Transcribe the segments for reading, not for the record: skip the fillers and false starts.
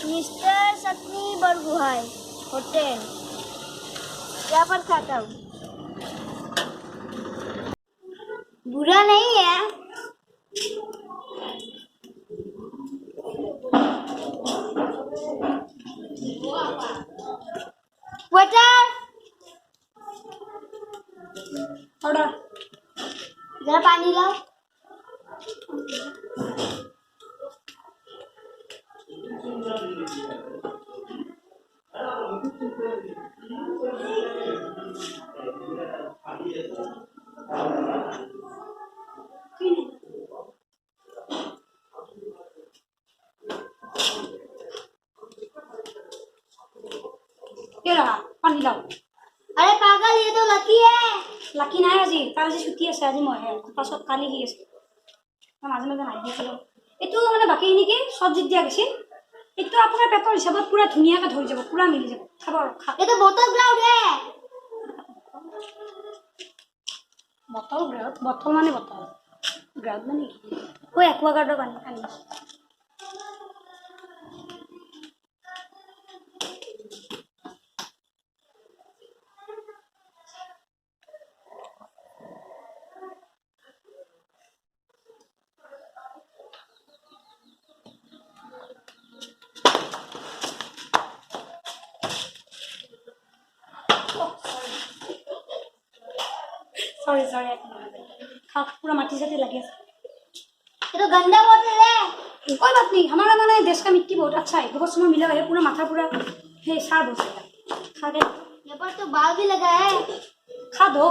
Mister सतनी Barguhai hotel, यहाँ पर खाता हूँ। बुरा नहीं है। Waiter, order. जरा पानी लाओ। ये रहा पानी लाओ। अरे पागल, ये तो लकी है। লাকি নাই আজি, তাৰ আজি ছুটি আছে, আজি মইহে পাছত কালি সি আছে। মাজে মাজে নাহি দিছিলোঁ এইটো মানে বাকী নেকি চব্জিত দিয়া গৈছিল। এইটো আপোনাৰ পেটৰ হিচাপত পুৰা ধুনীয়াকৈ ধৰি যাব, পুৰা মিলি যাব। খাব আৰু খাব। ये तो बोतल ग्राउंड है। বটল গ্ৰাউড, বটল মানে বটল গ্ৰাউড মানে কি? ঐ একুৱাগাৰ্ডৰ পানী আনি सॉरी सॉरी खा पूरा माटी साटी लगी है। ये तो गंदा बोतल है। कोई बात नहीं, हमारा माना देश का मिट्टी बहुत अच्छा है, बहुत समय मिला है, पूरा माथा पूरा है सार हो जाएगा। खा गए। यहाँ पर तो बाल भी लगा है। खा दो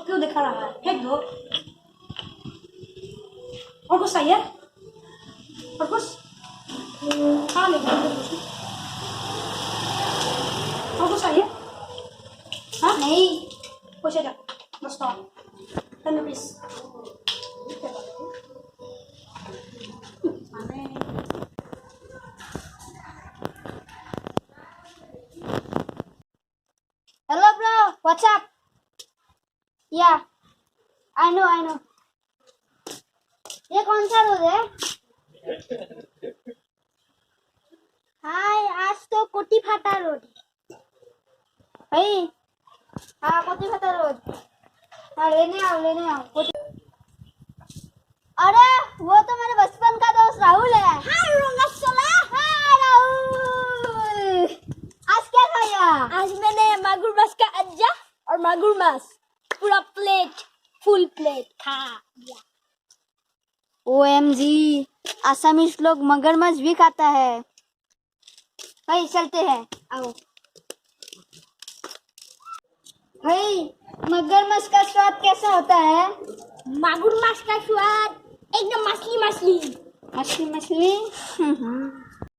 क्यों दिखा रहा है, फेंक दो। और कुछ चाहिए? और कुछ खा ले। और कुछ चाहिए? हाँ नहीं, कुछ है बस तो 10 rupees. Hello bro, what's up? या आई नो। ये कौन सा रोज है? हाय, आज तो कोटी फाटा रोड। भाई, हाँ कोटी फाटा रोड। हाँ लेने आओ कोटी। अरे वो तो मेरे बचपन का दोस्त राहुल है। हाय राहुल, आज क्या खाया? आज मैंने मागुर माछ का अज्जा और मागुर माछ पूरा प्लेट, फुल प्लेट खा लिया। OMG, आसामीज लोग मगरमच्छ भी खाता है। भाई चलते हैं, आओ। भाई, मगरमच्छ का स्वाद कैसा होता है? मागुर माछ का स्वाद एकदम मछली। मछली।